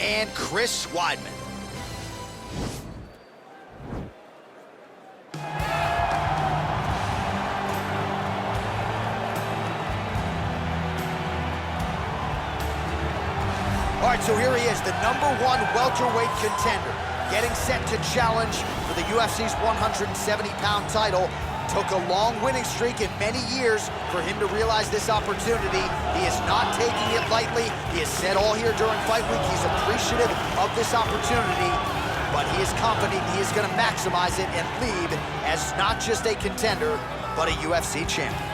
and Chris Weidman. All right, so here he is, the #1 welterweight contender, getting set to challenge for the UFC's 170-pound title. Took a long winning streak in many years for him to realize this opportunity. He is not taking it lightly. He has said all here during fight week he's appreciative of this opportunity, but he is confident he is going to maximize it and leave as not just a contender, but a UFC champion.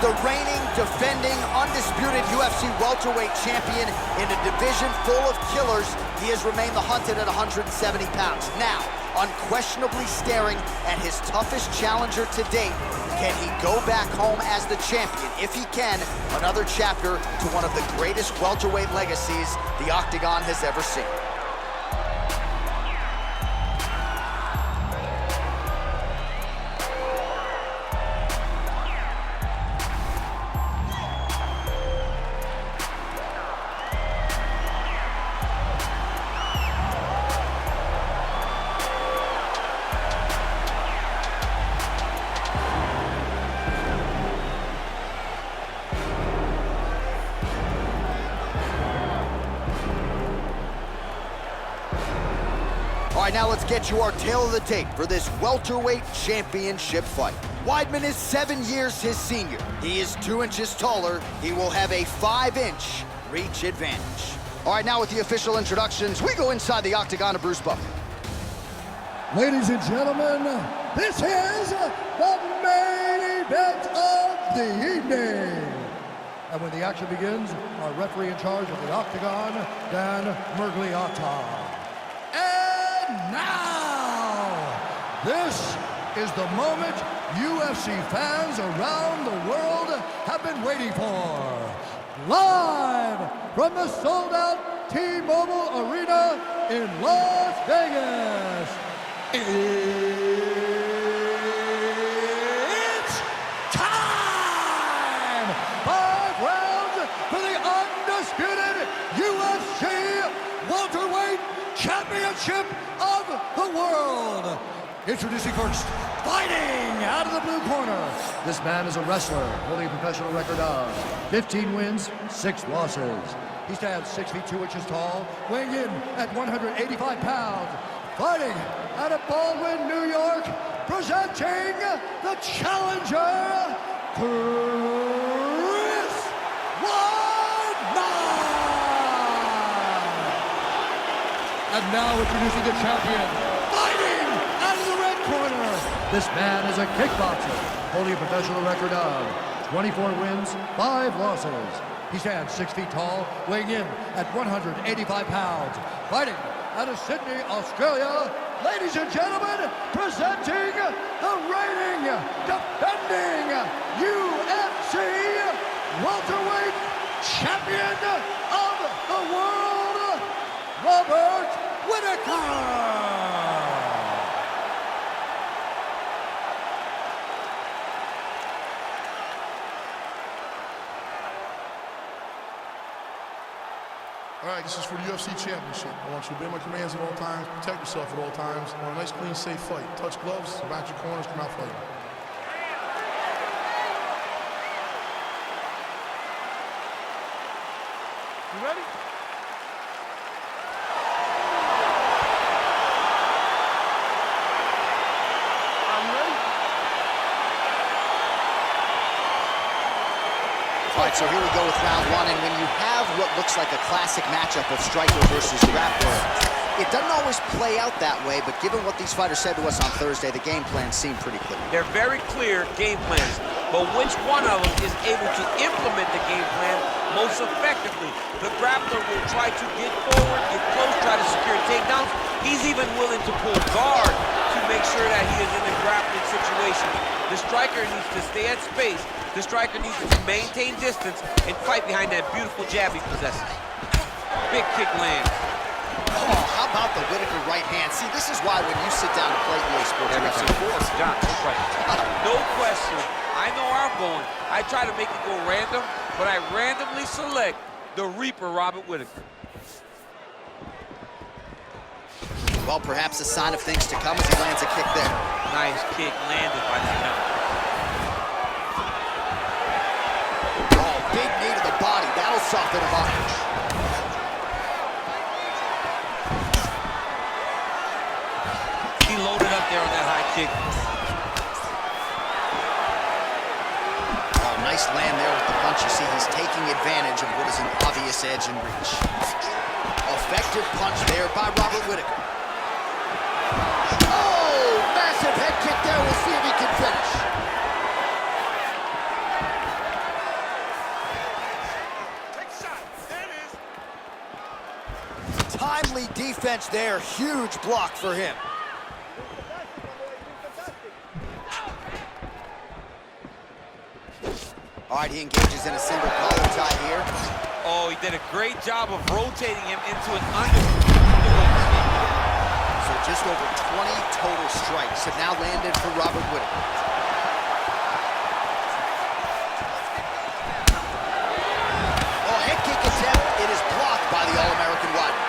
The reigning, defending, undisputed UFC welterweight champion in a division full of killers. He has remained the hunted at 170 pounds. Now, unquestionably staring at his toughest challenger to date. Can he go back home as the champion? If he can, another chapter to one of the greatest welterweight legacies the Octagon has ever seen. All right, now let's get you our tale of the tape for this welterweight championship fight. Weidman is 7 years his senior. He is 2 inches taller. He will have a 5-inch reach advantage. All right, now with the official introductions, we go inside the Octagon to Bruce Buffer. Ladies and gentlemen, this is the main event of the evening. And when the action begins, our referee in charge of the Octagon, Dan Mergliata. Now, this is the moment UFC fans around the world have been waiting for. Live from the sold-out T-Mobile Arena in Las Vegas, it's time! 5 rounds for the undisputed UFC welterweight championship of the world. Introducing first, fighting out of the blue corner. This man is a wrestler, holding a professional record of 15 wins, 6 losses. He stands 6 feet 2 inches tall, weighing in at 185 pounds. Fighting out of Baldwin, New York, presenting the challenger, Chris Weidman. And now introducing the champion, fighting out of the red corner. This man is a kickboxer, holding a professional record of 24 wins, 5 losses. He stands 6 feet tall, weighing in at 185 pounds. Fighting out of Sydney, Australia, ladies and gentlemen, presenting the reigning, defending UFC welterweight champion of the world, Robert Whittaker. All right, this is for the UFC Championship. I want you to obey my commands at all times, protect yourself at all times. I want a nice, clean, safe fight. Touch gloves, back your corners, come out fighting. You ready? All right, so here we go with round 1, and when you have what looks like a classic matchup of striker versus grappler, it doesn't always play out that way, but given what these fighters said to us on Thursday, the game plans seem pretty clear. They're very clear game plans, but which one of them is able to implement the game plan most effectively? The grappler will try to get forward, get close, try to secure a takedown, to pull guard to make sure that he is in a grappling situation. The striker needs to stay at space. The striker needs to maintain distance and fight behind that beautiful jab he possesses. Big kick lands. Oh, how about the Whittaker right hand? See, this is why when you sit down to play EA Sports UFC 4, John, no question. No question. I know where I'm going. I try to make it go random, but I randomly select the Reaper, Robert Whittaker. Well, perhaps a sign of things to come as he lands a kick there. Nice kick landed by the gentleman. Oh, big knee to the body. That'll soften him up. He loaded up there on that high kick. Oh, nice land there with the punch. You see, he's taking advantage of what is an obvious edge and reach. Effective punch there by Robert Whittaker. Oh, massive head kick there. We'll see if he can finish. Timely defense there. Huge block for him. All right, he engages in a single collar tie here. Oh, he did a great job of rotating him into an under. So just over 20 total strikes have now landed for Robert Whittaker. Oh, head kick attempt. It is blocked by the All-American Weidman.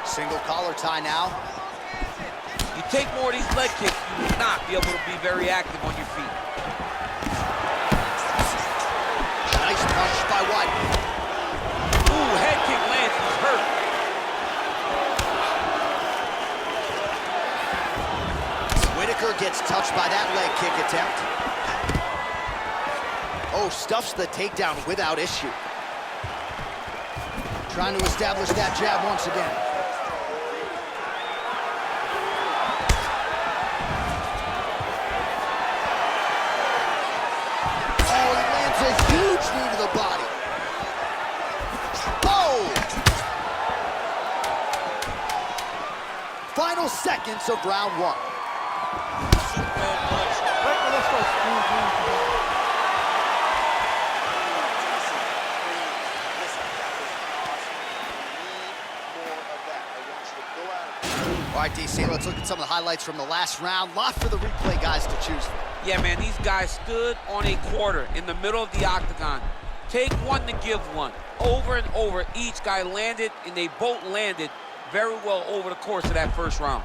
Single collar tie now. You take more of these leg kicks, you will not be able to be very active on your feet. Nice punch by Weidman. Ooh, head kick lands, he's hurt. Whittaker gets touched by that leg kick attempt. Oh, stuffs the takedown without issue. Trying to establish that jab once again. Knee to the body. Oh! Final seconds of round one. All right, DC, let's look at some of the highlights from the last round. Lot for the replay guys to choose from. Yeah, man, these guys stood on a quarter in the middle of the octagon. Take one to give one. Over and over, each guy landed, and they both landed very well over the course of that first round.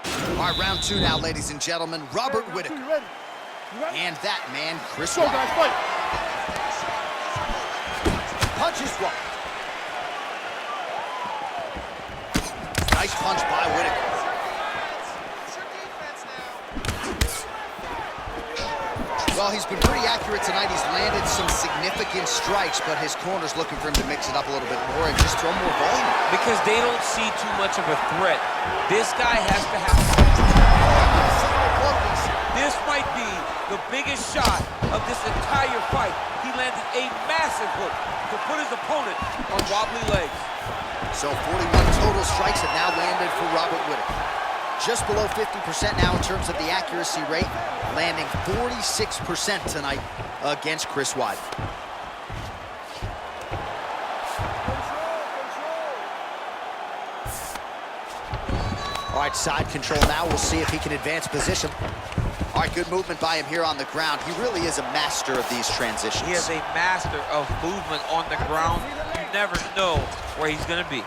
All right, round two now, ladies and gentlemen. Robert Whittaker. And that man, Chris Weidman. Guys, fight. Punches blocked. Nice punch by Whittaker. Well, he's been pretty accurate tonight. He's landed some significant strikes, but his corner's looking for him to mix it up a little bit more and just throw more volume. Because they don't see too much of a threat. This guy has to have... This might be the biggest shot of this entire fight. He landed a massive hook to put his opponent on wobbly legs. So 41 total strikes have now landed for Robert Whittaker. Just below 50% now in terms of the accuracy rate, landing 46% tonight against Chris Weidman. All right, side control now. We'll see if he can advance position. All right, good movement by him here on the ground. He really is a master of these transitions. He is a master of movement on the ground. You never know where he's going to be.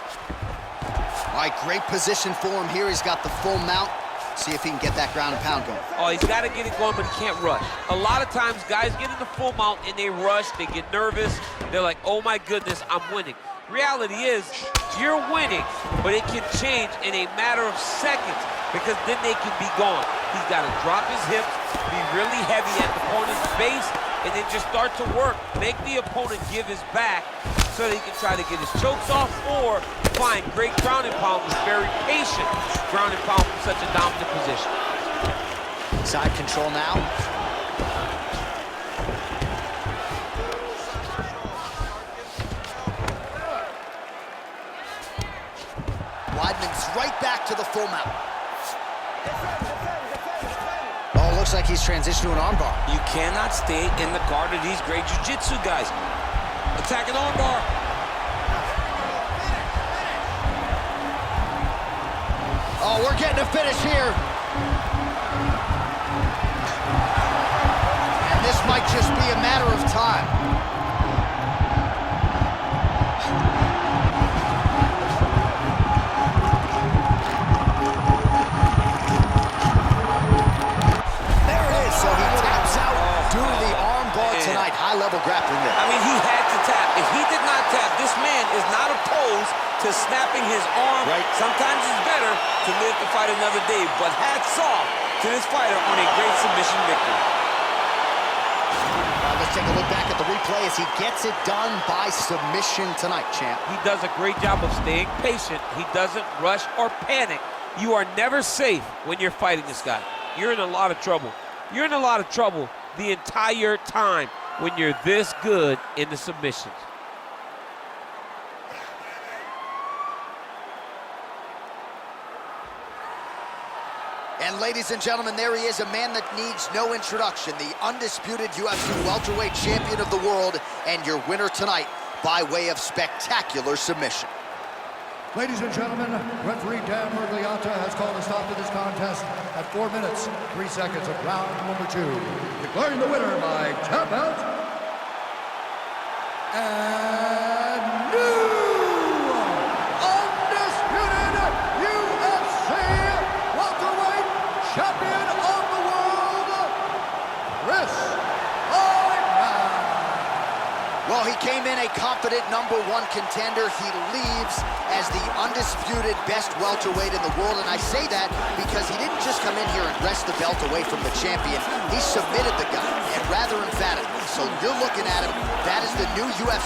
All right, great position for him here. He's got the full mount. See if he can get that ground and pound going. Oh, he's got to get it going, but he can't rush. A lot of times, guys get in the full mount and they rush, they get nervous. They're like, oh my goodness, I'm winning. Reality is, you're winning, but it can change in a matter of seconds because then they can be gone. He's got to drop his hips, be really heavy at the opponent's base, and then just start to work. Make the opponent give his back so that he can try to get his chokes off or find great ground and pound with very patient ground and pound from such a dominant position. Side control now. full mount. Oh, looks like he's transitioned to an armbar. You cannot stay in the guard of these great jiu-jitsu guys. Attacking armbar. Oh, we're getting a finish here. And this might just be a matter of time. There it is. So he taps out due to the arm bar tonight. High-level grappling there. I mean, he had to tap. If he did not tap, this man is not opposed to snapping his arm. Right. Sometimes it's better to live to fight another day, but hats off to this fighter on a great submission victory. Let's take a look back at the replay as he gets it done by submission tonight, champ. He does a great job of staying patient. He doesn't rush or panic. You are never safe when you're fighting this guy. You're in a lot of trouble. You're in a lot of trouble the entire time when you're this good in the submissions. And ladies and gentlemen, there he is, a man that needs no introduction, the undisputed UFC welterweight champion of the world, and your winner tonight by way of spectacular submission. Ladies and gentlemen, referee Dan Mergliata has called a stop to this contest at 4 minutes, 3 seconds of round number 2. Declaring the winner by tap out, and new undisputed UFC welterweight champion of the world, Chris Weidman. Well, he came in a confident #1 contender. He leaves as the undisputed best welterweight in the world, and I say that because he didn't just come in here and wrest the belt away from the champion. He submitted the guy, and rather emphatically. So you're looking at him, that is the new UFC